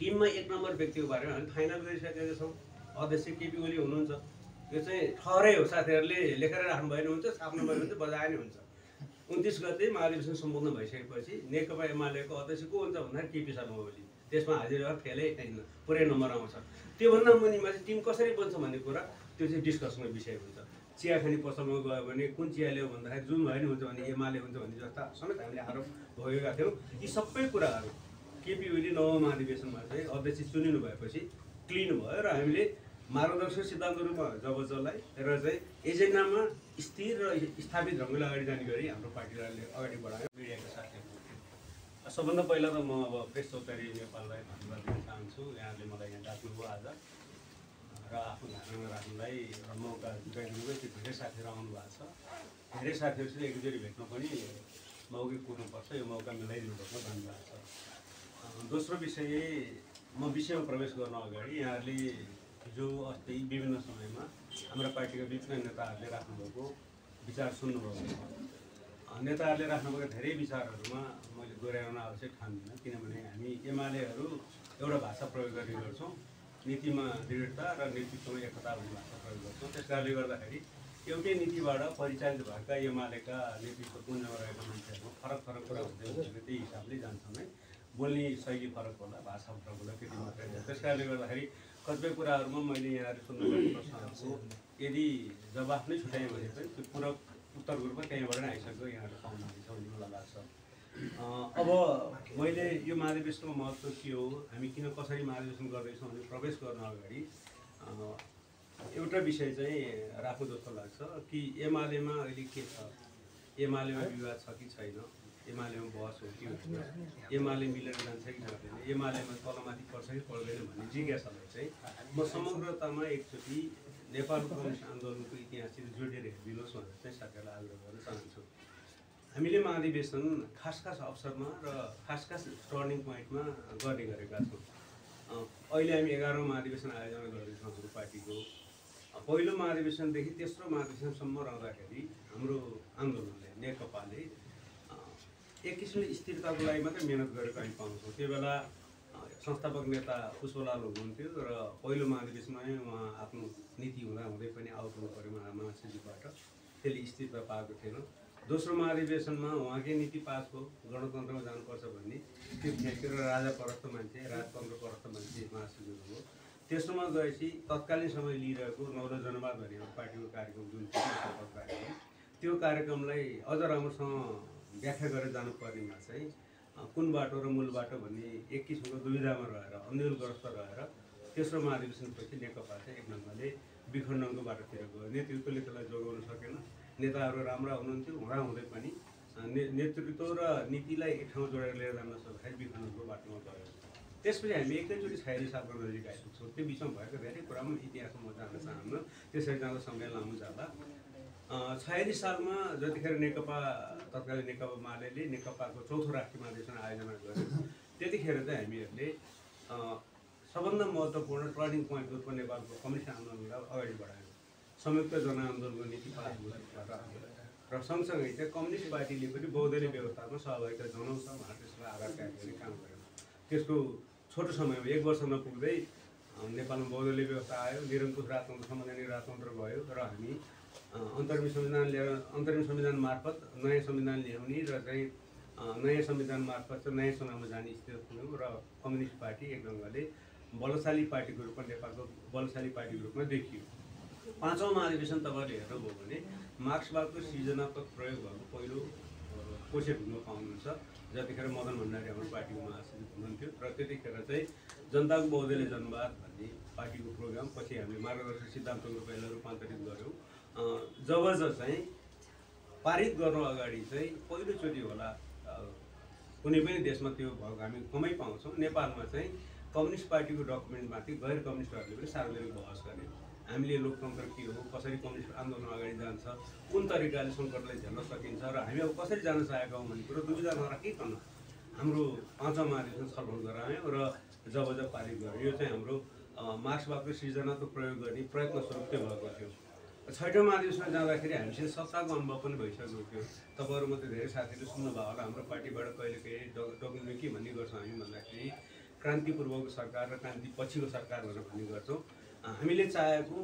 टिममा 1 नम्बर व्यक्तिको बारेमा हामी फाइनल गरिसकेका छौँ। अध्यक्ष केपी ओली हुनुहुन्छ। यो चाहिँ ठहरै हो, साथीहरूले लेखेर राख्नुभयो भने हुन्छ, छाप्नुभयो भने चाहिँ बजाए नै हुन्छ। 29 गते महाधिवेशन सम्पन्न भइसकेपछि नेकपा एमालेको अध्यक्ष को हुन्छ भन्दाखेरि केपी शर्मा ओली। त्यसमा हाजिरा फेलै छैन, पुरै नम्बर आउँछ। त्योभन्दा मुनिमा चाहिँ टिम कसरी बन्छ भन्ने कुरा त्यो चाहिँ डिस्कसनको विषय हुन्छ। चिया खाने पसलमा गयो भने कुन चिया ल्यायो भन्दाखेरि जुन भयो नि हुन्छ भने एमाले हुन्छ भन्ने जस्ता समेत हामीले आरोप भोगेका थियौँ। यी सबै कुराहरू केपी ओली नवौँ महाधिवेशनमा चाहिँ अध्यक्ष चुनिनु भएपछि क्लिन भयो र हामीले मार्गदर्शक सिद्धान्तहरूमा जबजलाई र चाहिँ एजेन्डामा स्थिर र स्थापित ढङ्गले अगाडि जाने गरी हाम्रो पार्टीले अगाडि बढायो। मिडियाका साथीहरू, सबभन्दा पहिला त म अब प्रेस चौतारी नेपाललाई धन्यवाद दिन चाहन्छु। यहाँले मलाई यहाँ डाक्नुभयो आज र आफ्नो धारणा राख्नुलाई र मौका जुटाइदिनुभयो। त्यो धेरै साथीहरू आउनु भएको छ। धेरै साथीहरूसित एकचोटि भेट्न पनि मौखिक कुर्नुपर्छ, यो मौका मिलाइदिनु भएको धन्यवाद छ। दोस्रो विषय, म विषयमा प्रवेश गर्न अगाडि यहाँहरूले हिजो अस्ति विभिन्न समयमा हाम्रा पार्टीका विभिन्न नेताहरूले राख्नुभएको विचार सुन्नुभएको छ। नेताहरूले राख्नुभएका धेरै विचारहरूमा मैले दोहोऱ्याउन आवश्यक ठान्दिनँ, किनभने हामी एमालेहरू एउटा भाषा प्रयोग गर्ने गर्छौँ, नीतिमा दृढता र नेतृत्वमा एकता भन्ने भाषा प्रयोग गर्छौँ। त्यस कारणले गर्दाखेरि एउटै नीतिबाट परिचालित भएका एमालेका नेतृत्व पुञ्जमा रहेका मान्छेहरूमा फरक फरक कुरा हुँदै हुँदैन, त्यही हिसाबले जान्छौँ है। बोल्ने शैली फरक होला, भाषा फरक होला, त्यति मात्रै हो। त्यस कारणले गर्दाखेरि कतिपय कुराहरूमा मैले यहाँहरू सोध्नुभएको प्रश्नहरूको यदि जवाफ नै छुट्याएँ भने पनि त्यो पूरक उत्तरको रूपमा त्यहीँबाट नै आइसक्यो, यहाँहरू पाउनुहुनेछ भन्ने मलाई लाग्छ। अब मैले यो महाधिवेशनको महत्त्व के हो, हामी किन कसरी महाधिवेशन गर्दैछौँ भने प्रवेश गर्न अगाडि एउटा विषय चाहिँ राख्नु जस्तो लाग्छ कि एमालेमा अहिले के छ, एमालेमा विवाद छ कि छैन, एमालेमा बहस हो कि होइन, एमाले मिलेर जान्छ कि जाँदैन, एमालेमा तलमाथि पर्छ कि पर्दैन भन्ने जिज्ञासालाई चाहिँ म समग्रतामा एकचोटि नेपाल कम्युनिस्ट आन्दोलनको इतिहाससित जोडेर हेरिदिनुहोस् भनेर चाहिँ साथीहरूलाई आग्रह गर्न चाहन्छु। हामीले महाधिवेशन खास खास अवसरमा र खास खास टर्निङ पोइन्टमा गर्ने गरेका छौँ। अहिले हामी 11औँ महाधिवेशन आयोजना गर्दैछौँ हाम्रो पार्टीको। पहिलो महाधिवेशनदेखि तेस्रो महाधिवेशनसम्म रहँदाखेरि हाम्रो आन्दोलनले नेकपाले एक किसिमले स्थिरताको लागि मात्रै मेहनत गरेको हामी पाउँछौँ। त्यो बेला संस्थापक नेता पुष्पलाल हुनुहुन्थ्यो र पहिलो महाधिवेशनमा नै उहाँ आफ्नो नीति हुँदै पनि आउट हुनु पऱ्यो महासचिवबाट, त्यसले स्थिरता पाएको थिएन। दोस्रो महाधिवेशनमा उहाँकै नीति पास भयो, गणतन्त्रमा जानुपर्छ भन्ने, त्यो फ्याँकेर राजा परस्त मान्छे, राजतन्त्र परस्त मान्छे महासचिव हो। तेस्रोमा गएपछि तत्कालीन समय लिइरहेको नौलो जनवाद भन्ने हाम्रो पार्टीको कार्यक्रम जुन थियो, त्यो कार्यक्रमलाई अझ राम्रोसँग व्याख्या गरेर जानुपर्नेमा चाहिँ कुन बाटो र मूल बाटो भन्ने एक किसिमको दुविधामा रहेर अन्यलग्रस्त रहेर तेस्रो महाधिवेशनपछि नेकपा चाहिँ एक ढङ्गले विखण्डनको बाटोतिर गयो। नेतृत्वले त्यसलाई जोगाउन सकेन। नेताहरू राम्रा हुनुहुन्थ्यो, हुँदै पनि नेतृत्व र नीतिलाई एक ठाउँ जोडेर लिएर जान सक्दाखेरि विखण्डनको बाटोमा गयो। त्यसपछि हामी एकैचोटि 46 सालको नजिक आइपुग्छौँ। त्यो बिचमा भएको धेरै कुरामा इतिहासमा म जान चाहन्न, त्यसरी जाँदा समय लामो जाला। 46 सालमा जतिखेर नेकपा तत्कालीन नेकपा मालेले नेकपाको चौथो राष्ट्रिय महाधिवेशन आयोजना गर्यो, त्यतिखेर चाहिँ हामीहरूले सबभन्दा महत्त्वपूर्ण टर्निङ पोइन्टको रूपमा नेपालको कम्युनिस्ट आन्दोलनलाई अगाडि बढायौँ। संयुक्त जनआन्दोलनको नीति पास र सँगसँगै चाहिँ कम्युनिस्ट पार्टीले पनि बहुदलीय व्यवस्थामा सहभागिता जनाउँछ भनेर त्यसलाई आधार कायम गर्ने काम गर्यो। त्यसको छोटो समयमा 1 वर्ष नपुग्दै नेपालमा बहुदलीय व्यवस्था आयो, निरङ्कुश राजतन्त्रसम्म जाने राजतन्त्र भयो र हामी अन्तरिम संविधान मार्फत नयाँ संविधान ल्याउने र चाहिँ नयाँ संविधान मार्फत चाहिँ नयाँ चुनावमा जाने स्थिति पुग्यौँ र कम्युनिस्ट पार्टी एक ढङ्गले बलशाली पार्टीको रूपमा नेपालको बलशाली पार्टीको रूपमा देखियो। 5औँ महाधिवेशन तपाईँले हेर्नुभयो भने मार्क्सवादको सृजनात्मक प्रयोग भएको पहिलो कोसेट हुन पाउनुहुन्छ, जतिखेर मदन भण्डारी हाम्रो पार्टीको महासचिव हुनुहुन्थ्यो र त्यतिखेर चाहिँ जनताको बहुदलीय जनवाद भन्ने पार्टीको प्रोग्राम पछि हामीले मार्गदर्शक सिद्धान्तको रूपमा रूपान्तरित गऱ्यौँ। जब चाहिँ पारित गर्नु अगाडि चाहिँ पहिलोचोटि होला कुनै पनि देशमा त्यो भएको हामी कमै पाउँछौँ, नेपालमा चाहिँ कम्युनिस्ट पार्टीको डकुमेन्टमाथि गैर कम्युनिस्टहरूले पनि सार्वजनिक बहस गरे। हामीले लोकतन्त्र के हो, कसरी कम्युनिस्ट आन्दोलन अगाडि जान्छ, कुन तरिकाले सङ्कटलाई झेल्न सकिन्छ र हामी अब कसरी जान चाहेका हौँ भन्ने कुरो दुविधा नराखिकन हाम्रो 5औँ महाधिवेशन छलफल गरायौँ र जब पारित गऱ्यौँ। यो चाहिँ हाम्रो मार्क्सवादको सृजनात्मक प्रयोग गर्ने प्रयत्न स्वरूप त्यो भएको थियो। 6औँ महाधिवेशनमा जाँदाखेरि हामीसित सत्ताको अनुभव पनि भइसकेको थियो। तपाईँहरू मात्रै धेरै साथीहरूले सुन्नुभयो होला, हाम्रो पार्टीबाट कहिले कहिले डकुमेन्ट के भन्ने गर्छौँ हामी भन्दाखेरि क्रान्तिपूर्वको सरकार र क्रान्ति पछिको सरकार भनेर भन्ने गर्छौँ। हामीले चाहेको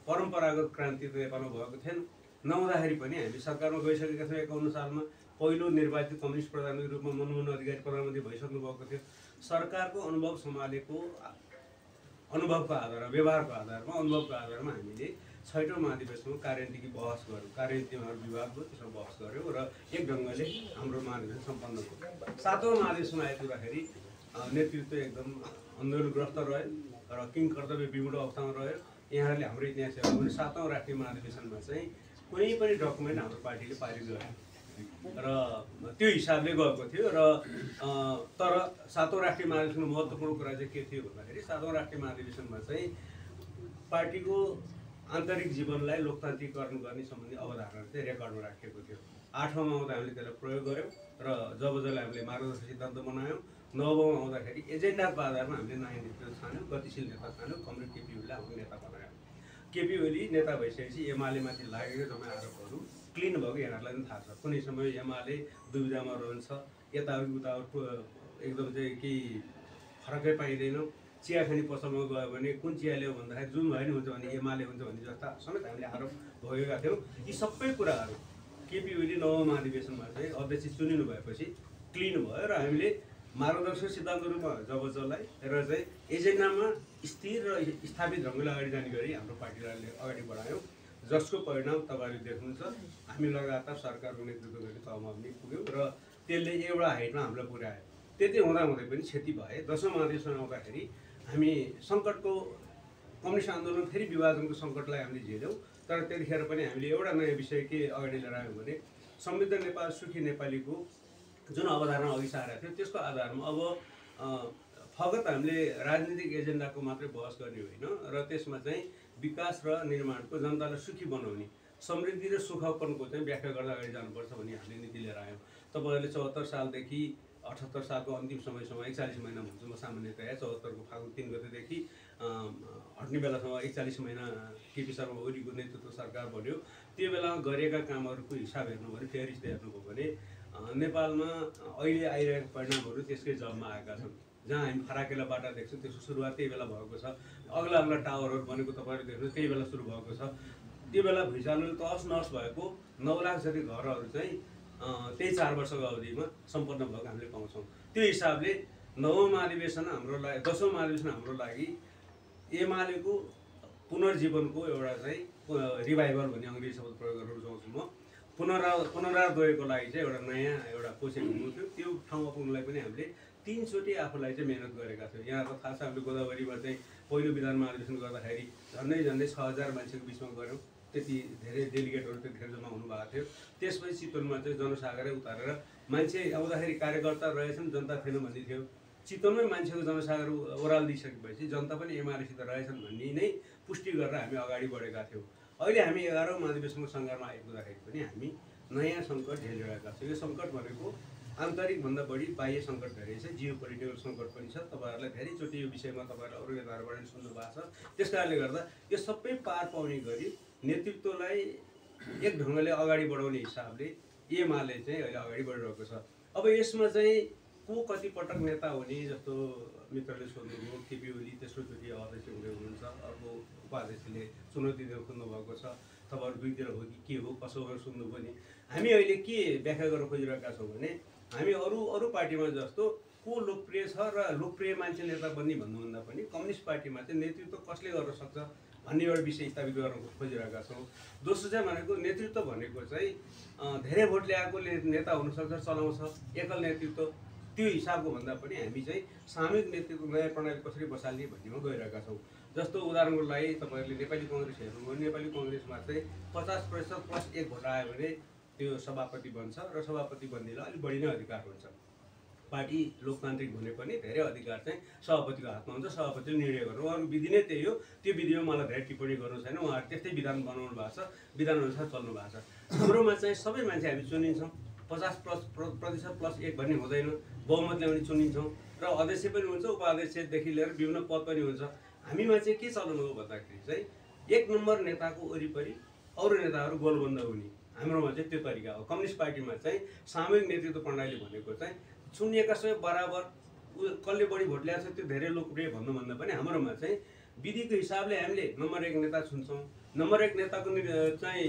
परम्परागत क्रान्ति त नेपालमा भएको थिएन। नहुँदाखेरि पनि हामी सरकारमा गइसकेका थियौँ। 51 सालमा पहिलो निर्वाचित कम्युनिस्ट प्रधानमन्त्रीको रूपमा मनमोहन अधिकारी प्रधानमन्त्री भइसक्नु भएको थियो। सरकारको अनुभव सम्हालेको अनुभवको आधारमा, व्यवहारको आधारमा, अनुभवको आधारमा हामीले 6औं महाधिवेशनमा कार्यनीतिको बहस गऱ्यौँ। कार्यनीतिमा विभाग भयो, त्यसमा बहस गऱ्यौँ र एक ढङ्गले हाम्रो महाधिवेशन सम्पन्न भयो। 7औं महाधिवेशनमा आइपुग्दाखेरि नेतृत्व एकदम आन्दोलनग्रस्त रह्यो र किङ कर्तव्य विमूढ अवस्थामा रह्यो। यहाँहरूले हाम्रो इतिहास हेर्नु भने 7औं राष्ट्रिय महाधिवेशनमा चाहिँ कुनै पनि डकुमेन्ट हाम्रो पार्टीले पारित गरेन र त्यो हिसाबले गएको थियो। र तर 7औं राष्ट्रिय महाधिवेशनको महत्त्वपूर्ण कुरा चाहिँ के थियो भन्दाखेरि 7औं राष्ट्रिय महाधिवेशनमा चाहिँ पार्टीको आन्तरिक जीवनलाई लोकतान्त्रिकरण गर्ने सम्बन्धी अवधारणा चाहिँ रेकर्डमा राखिएको थियो। 8औँमा आउँदा हामीले त्यसलाई प्रयोग गऱ्यौँ र जब हामीले मार्गदर्शक सिद्धान्त बनायौँ। 9औँमा आउँदाखेरि एजेन्डाको आधारमा हामीले नयाँ नेतृत्व छान्यौँ, गतिशील नेता छान्यौँ। कमरेड केपी ओलीलाई हाम्रो नेता बनायौँ। केपी ओली नेता भइसकेपछि एमालेमाथि लागेको जम्मै आरोपहरू क्लिन भएको यहाँहरूलाई पनि थाहा छ। कुनै समय एमाले दुविधामा रहन्छ, यताउति उताउति एकदम चाहिँ केही फरकै पाइँदैन। चिया खाने पसलमा गयो भने कुन चिया ल्यायो भन्दाखेरि जुन भयो नि हुन्छ भने एमाले हुन्छ भन्ने जस्ता समेत हामीले आरोप भोगेका थियौँ। यी सबै कुराहरू केपी ओली 9औं महाधिवेशनमा चाहिँ अध्यक्ष चुनिनु भएपछि क्लिन भयो र हामीले मार्गदर्शक सिद्धान्त रूपमा जब चलाइ र चाहिँ एजेन्डामा स्थिर र स्थापित ढङ्गले अगाडि जाने गरी हाम्रो पार्टीलाई अगाडि बढायौँ, जसको परिणाम तपाईँले देख्नुहुन्छ। हामी लगातार सरकारको नेतृत्व गर्ने तहमा पनि पुग्यौँ र त्यसले एउटा हाइटमा हामीलाई पुर्यायो। त्यति हुँदाहुँदै पनि क्षति भए। 10औं महाधिवेशन आउँदाखेरि हामी सङ्कटको कम्युनिस्ट आन्दोलन फेरि विभाजनको सङ्कटलाई हामीले झेल्यौँ। तर त्यतिखेर पनि हामीले एउटा नयाँ विषय के अगाडि लिएर आयौँ भने समृद्ध नेपाल सुखी नेपालीको जुन अवधारणा अघि सारेको थियो त्यसको आधारमा अब फगत हामीले राजनीतिक एजेन्डाको मात्रै बहस गर्ने होइन र त्यसमा चाहिँ विकास र निर्माणको, जनतालाई सुखी बनाउने, समृद्धि र सुखपनको चाहिँ व्याख्या गर्दा अगाडि जानुपर्छ भन्ने हामीले नीति लिएर आयौँ। तपाईँहरूले 74 सालदेखि 78 सालको अन्तिम समयसम्म 41 महिना भन्छु म सामान्यतया। 74 को फागुन 3 गतेदेखि हट्ने बेलासम्म 41 महिना केपी शर्मा ओलीको नेतृत्व सरकार बन्यो। त्यो बेलामा गरेका कामहरूको हिसाब हेर्नु भने, फेरिस्त हेर्नुभयो भने नेपालमा अहिले आइरहेको परिणामहरू त्यसकै जबमा आएका छन्। जहाँ हामी फराकिला बाटा देख्छौँ त्यसको सुरुवात त्यही बेला भएको छ। अग्ला अग्ला टावरहरू बनेको तपाईँहरूले देख्नु त्यही बेला सुरु भएको छ। त्यो बेला भुइँचालोले तहस नहस भएको 9 लाख जति घरहरू चाहिँ त्यही 4 वर्षको अवधिमा सम्पन्न भएको हामीले पाउँछौँ। त्यो हिसाबले 9औं महाधिवेशन हाम्रो लागि, 10औं महाधिवेशन हाम्रो लागि एमालेको पुनर्जीवनको एउटा चाहिँ रिभाइभल भन्ने अङ्ग्रेजी शब्द प्रयोग गरेर रुचाउँछु म। पुनरावृत्तिको लागि चाहिँ एउटा नयाँ एउटा कोसिस हुनु थियो। त्यो ठाउँमा पुग्नलाई पनि हामीले 3 चोटि आफूलाई चाहिँ मेहनत गरेका थियौँ। यहाँको थाहा छ हामीले गोदावरीमा चाहिँ पहिलो विधान महाधिवेशन गर्दाखेरि झन्डै 6000 मान्छेको बिचमा गऱ्यौँ। त्यति धेरै डेलिगेटहरू त्यतिखेर जम्मा हुनुभएको थियो। त्यसपछि चितवनमा चाहिँ जनसागरै उतारेर मान्छे आउँदाखेरि कार्यकर्ता रहेछन्, जनता थिएन भन्ने थियो। चितवनमै मान्छेको जनसागर ओह्राल दिइसकेपछि जनता पनि एमालेसित रहेछन् भन्ने नै पुष्टि गरेर हामी अगाडि बढेका थियौँ। अहिले हामी 11औं महाधिवेशनको सङ्घारमा आइपुग्दाखेरि पनि हामी नयाँ सङ्कट झेलिरहेका छौँ। यो सङ्कट भनेको आन्तरिकभन्दा बढी बाह्य सङ्कट धेरै छ, जियो पोलिटिकल सङ्कट पनि छ। तपाईँहरूलाई धेरैचोटि यो विषयमा तपाईँहरूले अरू नेताहरूबाट पनि सुन्नु भएको छ। त्यस कारणले गर्दा यो सबै पार पाउने गरी नेतृत्वलाई एक ढङ्गले अगाडि बढाउने हिसाबले एमाले चाहिँ अहिले अगाडि बढिरहेको छ। अब यसमा चाहिँ को कति पटक नेता हुने जस्तो मित्रले सोध्नुभयो। केपी ओली तेस्रोचोटि अध्यक्ष हुँदै हुनुहुन्छ, अर्को उपाध्यक्षले चुनौती देखाउनु भएको छ। तपाईँहरू दुईतिर हो कि के हो कसो हो सुन्नुभयो नि। हामी अहिले के व्याख्या गर्न खोजिरहेका छौँ भने हामी अरू पार्टीमा जस्तो को लोकप्रिय छ र लोकप्रिय मान्छे नेता बन्ने भन्नुभन्दा पनि कम्युनिस्ट पार्टीमा चाहिँ नेतृत्व कसले गर्न सक्छ भन्ने एउटा विषय स्थापित गर्न खोजिरहेका छौँ। दोस्रो चाहिँ भनेको नेतृत्व भनेको चाहिँ धेरै भोट ल्याएको नेता हुनसक्छ, चलाउँछ एकल नेतृत्व। त्यो हिसाबको भन्दा पनि हामी चाहिँ सामूहिक नेतृत्व नयाँ प्रणाली कसरी बसाल्ने भन्नेमा गइरहेका छौँ। जस्तो उदाहरणको लागि तपाईँहरूले नेपाली कङ्ग्रेस हेर्नुभयो। नेपाली कङ्ग्रेसमा चाहिँ 50% प्लस 1 भोट आयो भने त्यो सभापति बन्छ र सभापति बन्नेलाई अलिक बढी नै अधिकार हुन्छ। पार्टी लोकतान्त्रिक भने पनि धेरै अधिकार चाहिँ सभापतिको हातमा हुन्छ। सभापतिले निर्णय गर्नु, उहाँको विधि नै त्यही हो। त्यो विधिमा मलाई धेरै टिप्पणी गर्नु छैन। उहाँहरू त्यस्तै विधान बनाउनु भएको छ, विधानअनुसार चल्नु भएको छ। हाम्रोमा चाहिँ सबै मान्छे हामी चुनिन्छौँ। 50% प्लस 1 भन्ने हुँदैन, बहुमत ल्याउने चुनिन्छौँ र अध्यक्ष पनि हुन्छ, उपाध्यक्षदेखि लिएर विभिन्न पद पनि हुन्छ। हामीमा चाहिँ के चलन हो भन्दाखेरि चाहिँ 1 नम्बर नेताको वरिपरि अरू नेताहरू गोलबन्द हुने, हाम्रोमा चाहिँ त्यो तरिका हो। कम्युनिस्ट पार्टीमा चाहिँ सामूहिक नेतृत्व प्रणाली भनेको चाहिँ चुनिएका सबै बराबर कसले बढी भोट ल्याएको छ त्यो धेरै लोकप्रिय भन्नुभन्दा पनि हाम्रोमा चाहिँ विधिको हिसाबले हामीले नम्बर 1 नेता चुन्छौँ। नम्बर 1 नेताको चाहिँ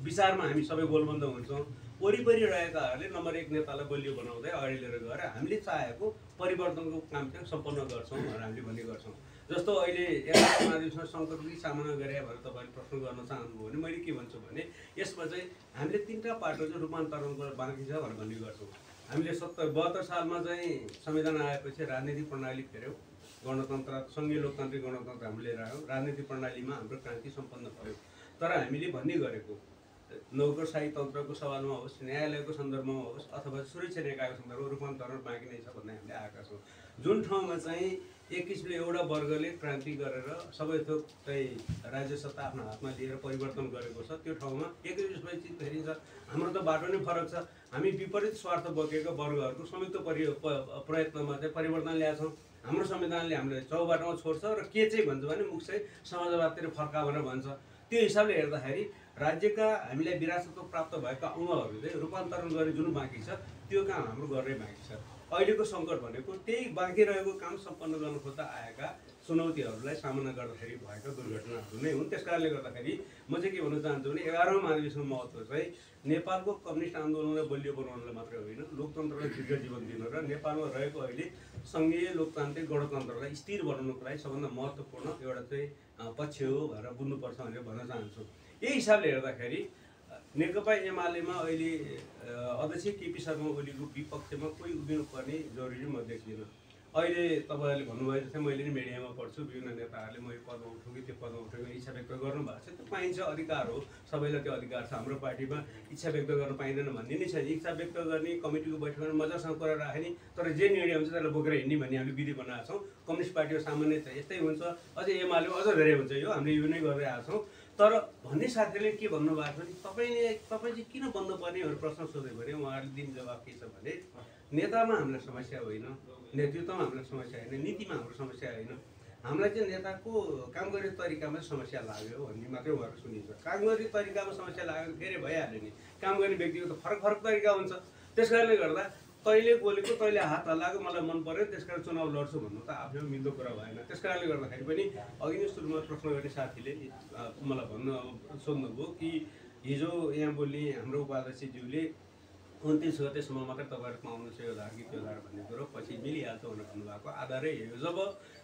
विचारमा हामी सबै गोलबन्द हुन्छौँ। वरिपरि रहेकाहरूले नम्बर 1 नेतालाई बलियो बनाउँदै अगाडि लिएर गएर हामीले चाहेको परिवर्तनको काम चाहिँ सम्पन्न गर्छौँ भनेर हामीले भन्ने गर्छौँ। जस्तो अहिले एघारौँ महाधिवेशनमा सङ्कटकै सामना गरे भनेर तपाईँले प्रश्न गर्न चाहनुभयो भने मैले के भन्छु भने यसमा चाहिँ हामीले 3टा पाटो चाहिँ रूपान्तरणको बाँकी छ भनेर भन्ने गर्छौँ। हामीले 72 सालमा चाहिँ संविधान आएपछि राजनीतिक प्रणाली फेर्यौँ, गणतन्त्र सङ्घीय लोकतान्त्रिक गणतन्त्र हामीले लिएर आयौँ, राजनीतिक प्रणालीमा हाम्रो क्रान्ति सम्पन्न भयो। तर हामीले भन्ने गरेको नौकरशाही तन्त्रको सवालमा होस्, न्यायालयको सन्दर्भमा होस् अथवा सुरक्षा निकायको सन्दर्भमा रूपान्तरण बाँकी नै छ भन्ने हामीले आएका छौँ। जुन ठाउँमा चाहिँ एक किसिमले एउटा वर्गले क्रान्ति गरेर सबै थोक चाहिँ राज्य सत्ता आफ्नो हातमा लिएर परिवर्तन गरेको छ, त्यो ठाउँमा एकैचोटि चिज फेरिन्छ। हाम्रो त बाटो नै फरक छ। हामी विपरीत स्वार्थ बोकेका वर्गहरूको संयुक्त प्रयत्नमा चाहिँ परिवर्तन ल्याएछौँ। हाम्रो संविधानले हामीलाई चौबाटोमा छोड्छ र के चाहिँ भन्छ भने मुख चाहिँ समाजवादतिर फर्का भनेर भन्छ। त्यो हिसाबले हेर्दाखेरि राज्यका हामीलाई विरासतमा प्राप्त भएका अङ्गहरू चाहिँ रूपान्तरण गर्ने जुन बाँकी छ त्यो काम हाम्रो गर्नै बाँकी छ। अहिलेको सङ्कट भनेको त्यही बाँकी रहेको काम सम्पन्न गर्न खोज्दा आएका चुनौतीहरूलाई सामना गर्दाखेरि भएका दुर्घटनाहरू नै हुन्। त्यस कारणले गर्दाखेरि म चाहिँ के भन्न चाहन्छु भने 11औँ महाधिवेशनको महत्त्व चाहिँ नेपालको कम्युनिस्ट आन्दोलनलाई बलियो बनाउनलाई मात्रै होइन, लोकतन्त्रलाई दीर्घ जीवन दिन र नेपालमा रहेको अहिले सङ्घीय लोकतान्त्रिक गणतन्त्रलाई स्थिर बनाउनुको लागि सबभन्दा महत्त्वपूर्ण एउटा चाहिँ पक्ष हो भनेर बुझ्नुपर्छ भनेर भन्न चाहन्छु। यही हिसाबले हेर्दाखेरि नेकपा एमालेमा अहिले अध्यक्ष केपी शर्मा ओलीको विपक्षमा कोही उभिनुपर्ने जरुरी म देख्दिनँ। अहिले तपाईँहरूले भन्नुभयो जस्तै मैले नि मिडियामा पढ्छु, विभिन्न नेताहरूले म यो पदमा उठौँ कि त्यो पदमा उठौँ इच्छा व्यक्त गर्नुभएको छ, त्यो पाइन्छ, अधिकार हो, सबैलाई त्यो अधिकार छ। हाम्रो पार्टीमा इच्छा व्यक्त गर्न पाइँदैन भन्ने नै छैन। इच्छा व्यक्त गर्ने कमिटीको बैठकमा मजासँग कुरा राख्ने, तर जे निर्णय हुन्छ त्यसलाई बोकेर हिँड्ने भन्ने हामीले विधि बनाएको छौँ। कम्युनिस्ट पार्टीको सामान्य चाहिँ यस्तै हुन्छ, अझै एमाले अझ धेरै हुन्छ, यो हामीले यो नै गर्दै आएको छौँ। तर भन्ने साथीहरूले के भन्नुभएको छ भने तपाईँ चाहिँ किन बन्द पर्ने भनेर प्रश्न सोध्यो भने उहाँहरूले दिने जवाब के छ भने नेतामा हामीलाई समस्या होइन, नेतृत्वमा हामीलाई समस्या होइन, नीतिमा हाम्रो समस्या होइन, हामीलाई चाहिँ नेताको काम गर्ने तरिकामा समस्या लाग्यो भन्ने मात्रै उहाँहरू सुनिन्छ। काम गर्ने तरिकामा समस्या लाग्यो के अरे भइहाल्यो नि, काम गर्ने व्यक्तिको त फरक फरक तरिका हुन्छ। त्यस कारणले गर्दा तैँले बोलेको तैँले हात हल्लाएको मलाई मन पर्यो त्यस कारण चुनाव लड्छु भन्नु त आफैमा मिल्दो कुरा भएन। त्यस कारणले गर्दाखेरि पनि अघि नै सुरुमा प्रश्न गर्ने साथीले मलाई सोध्नुभयो कि हिजो यहाँ बोल्ने हाम्रो उपाध्यक्षज्यूले 29 गतेसम्म मात्रै तपाईँहरू पाउनुहोस् यो आधार कि त्यो आधार भन्ने कुरो पछि मिलिहाल्छ भनेर भन्नुभएको आधारै हो। जब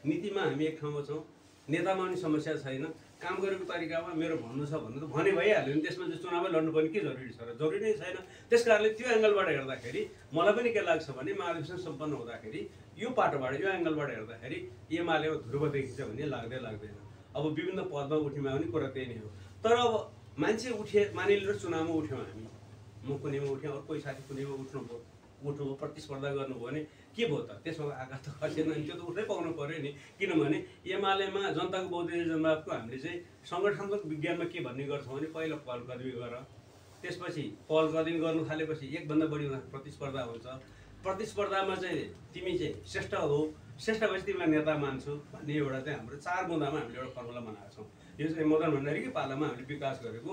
नीतिमा हामी एक ठाउँमा छौँ, नेतामा पनि समस्या छैन, काम गरेको तरिकामा मेरो भन्नु छ भन्नु त भने भइहाल्यो नि, त्यसमा चाहिँ चुनावै लड्नुपर्ने के जरुरी छ र? जरुरी नै छैन। त्यस कारणले त्यो एङ्गलबाट हेर्दाखेरि मलाई पनि के लाग्छ भने महाधिवेशन सम्पन्न हुँदाखेरि यो पाटोबाट यो एङ्गलबाट हेर्दाखेरि एमालेमा ध्रुव देखिन्छ भन्ने लाग्दैन। अब विभिन्न पदमा उठ्नेमा पनि कुरा त्यही नै हो। तर अब मान्छे मानिलिएर चुनावमा उठ्यौँ हामी, म कुनैमा उठेँ, अरू कोही साथी कुनैमा उठ्नुभयो, प्रतिस्पर्धा गर्नुभयो भने के भयो त? त्यसमा आघात त खसेन नि, त्यो त उठ्नै पाउनु पऱ्यो नि। किनभने एमालेमा जनताको बौद्धिक जनताको हामीले चाहिँ सङ्गठनात्मक विज्ञानमा के भन्ने गर्छौँ भने पहिला पहल कदमी गर, त्यसपछि पहल कदमी गर्नु थालेपछि एकभन्दा बढी प्रतिस्पर्धा हुन्छ। प्रतिस्पर्धामा चाहिँ तिमी चाहिँ श्रेष्ठ हो, श्रेष्ठ भएपछि तिमीलाई नेता मान्छु भन्ने एउटा चाहिँ हाम्रो 4 बुँदामा हामीले एउटा फर्मुला बनाएको छौँ। यो चाहिँ मदन भण्डारीकै पालामा हामीले विकास गरेको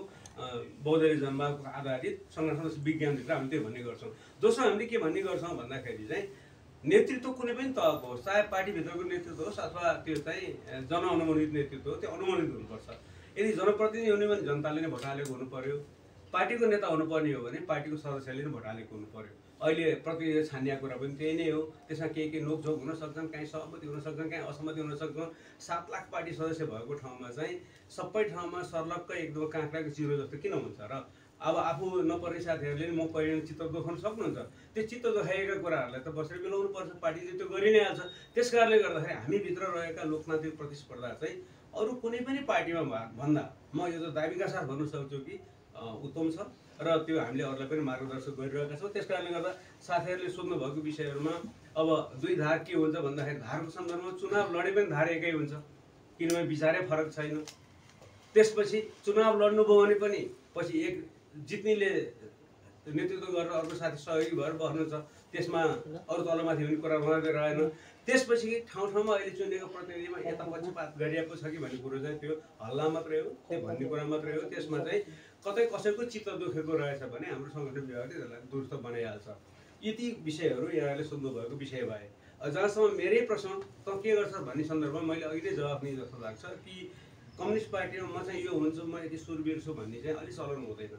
बौद्धिक जनताको आधारित सङ्गठनात्मक विज्ञानभित्र हामी त्यो भन्ने गर्छौँ। दोस्रो हामीले के भन्ने गर्छौँ भन्दाखेरि चाहिँ नेतृत्व कुनै पनि तहको होस्, चाहे पार्टीभित्रको नेतृत्व होस् अथवा त्यो चाहिँ जनअनुमोदित नेतृत्व हो, त्यो अनुमोदित हुनुपर्छ। यदि जनप्रतिनिधि हुने भने जनताले नै भोट हालेको हुनु पर्यो, पार्टीको नेता हुनुपर्ने हो भने पार्टीको सदस्यले नै भोट हालेको हुनु पर्यो। अहिले प्रतिनिधि छानिया कुरा पनि त्यही नै हो। त्यसमा केही नोकझोक हुन सक्छन्, काहीँ सहमति हुन सक्छन्, काहीँ असहमति हुन सक्छन्। 7 लाख पार्टी सदस्य भएको ठाउँमा चाहिँ सबै ठाउँमा सर्लक्क एकदम काँक्राको चिरो जस्तो किन हुन्छ र? अब आफू नपर्ने साथीहरूले म कहिले चित्त दुखाउन सक्नुहुन्छ, त्यो चित्त दुखाएका कुराहरूलाई त बसेर मिलाउनु पर्छ, पार्टीले त्यो गरि नै हाल्छ। त्यस कारणले गर्दाखेरि हामीभित्र रहेका लोकतान्त्रिक प्रतिस्पर्धा चाहिँ अरू कुनै पनि पार्टीमा भन्दा म यो त दाबीका साथ भन्न सक्छु कि उत्तम छ र त्यो हामीले अरूलाई पनि मार्गदर्शन गरिरहेका छौँ। त्यस कारणले गर्दा साथीहरूले सोध्नु भएको विषयहरूमा अब 2 धार के हुन्छ भन्दाखेरि धारको सन्दर्भमा चुनाव लडे पनि धार एकै हुन्छ, किनभने विचारै फरक छैन। त्यसपछि चुनाव लड्नुभयो भने पनि पछि एक जित्नेले नेतृत्व गरेर अर्को साथी सहयोगी भएर बस्नु छ, त्यसमा अरू तलमाथि हुने कुरा उहाँले रहेन। त्यसपछि ठाउँ ठाउँमा अहिले चुनेको प्रतिनिधिमा यता पक्षपात गरिएको छ कि भन्ने कुरो चाहिँ त्यो हल्ला मात्रै हो, त्यो भन्ने कुरा मात्रै हो। त्यसमा चाहिँ कतै कसैको चित्त दुखेको रहेछ भने हाम्रो सङ्गठन विभागले त्यसलाई दुरुस्त बनाइहाल्छ। यति विषयहरू यहाँहरूले सोध्नुभएको विषय भए। जहाँसम्म मेरै प्रश्न त के गर्छ भन्ने सन्दर्भमा मैले अहिले जवाफ दिएँ जस्तो लाग्छ कि कम्युनिस्ट पार्टीमा म चाहिँ यो हुन्छु, म यति सुरवीर छु भन्ने चाहिँ अलिक चलन हुँदैन।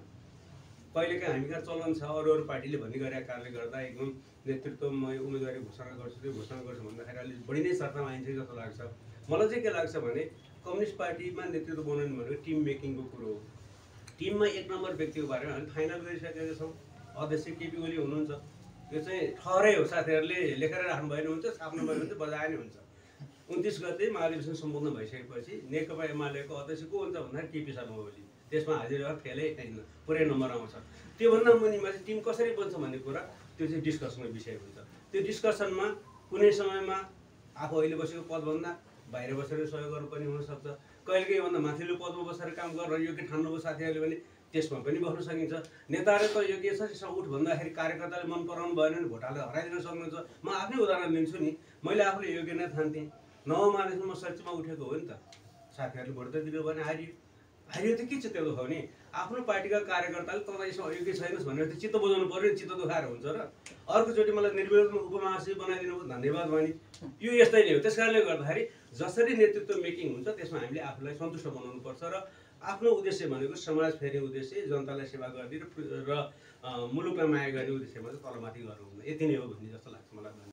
कहिलेकाहीँ हामी कहाँ चलन छ, अरू पार्टीले भन्ने गरेका कारणले गर्दा एकदम नेतृत्व म उम्मेदवारी घोषणा गर्छु, त्यो घोषणा गर्छु भन्दाखेरि अलिक बढी नै चर्चामा आइन्छ जस्तो लाग्छ। मलाई चाहिँ के लाग्छ भने कम्युनिस्ट पार्टीमा नेतृत्व बनाउनु भनेको टिम मेकिङको कुरो हो। टिममा एक नम्बर व्यक्तिको बारेमा हामी फाइनल गरिसकेका छौँ। अध्यक्ष केपी ओली हुनुहुन्छ। यो चाहिँ ठहरै हो, साथीहरूले लेखेर राख्नु भएन हुन्छ, छाप्नु भएन हुन्छ, बजाए नै हुन्छ। 29 गते महाधिवेशन सम्पन्न भइसकेपछि नेकपा एमालेको अध्यक्ष को हुन्छ भन्दाखेरि केपी शर्मा ओली। त्यसमा हाजिर फेलै छैन, पुरै नम्बर आउँछ। त्योभन्दा मुनिमा चाहिँ टिम कसरी बन्छ भन्ने कुरा त्यो चाहिँ डिस्कसनको विषय हुन्छ। त्यो डिस्कसनमा कुनै समयमा आफू अहिले बसेको पदभन्दा बाहिर बसेर सहयोग गर्नुपर्ने हुनसक्छ। कहिलेकाहीँ योभन्दा माथिल्लो पदमा बसेर काम गर्न योग्य ठान्नुभयो साथीहरूले भने त्यसमा पनि बस्न सकिन्छ। नेताहरू त योग्य छ, यसमा उठ भन्दाखेरि कार्यकर्ताले मन पराउनु भएन भने भोटाले हराइदिन सक्नुहुन्छ। म आफ्नै उदाहरण दिन्छु नि, मैले आफूले योग्य नै ठान्थेँ। 9 मार्चमा म सचिवमा उठेको हो नि त। साथीहरूले भोट त दिनु भने हारियो त के चाहिँ त्यो दुखाउने? आफ्नो पार्टीका कार्यकर्ताले तँलाई यसमा अयोग्य छैनस् भनेर त चित्त बुझाउनु पर्यो नि, चित्त दुखाएर हुन्छ र? अर्कोचोटि मलाई निर्विरोधमा उपमहासचिव बनाइदिनु भयो, धन्यवाद भने यो यस्तै नै हो। त्यस कारणले गर्दाखेरि जसरी नेतृत्व मेकिङ हुन्छ त्यसमा हामीले आफूलाई सन्तुष्ट बनाउनुपर्छ र आफ्नो उद्देश्य भनेको समाज फेर्ने उद्देश्य, जनतालाई सेवा गर्ने र मुलुकलाई माया गर्ने उद्देश्यमा चाहिँ तलमाथि गर्नु हुँदैन। यति नै हो भन्ने जस्तो लाग्छ मलाई।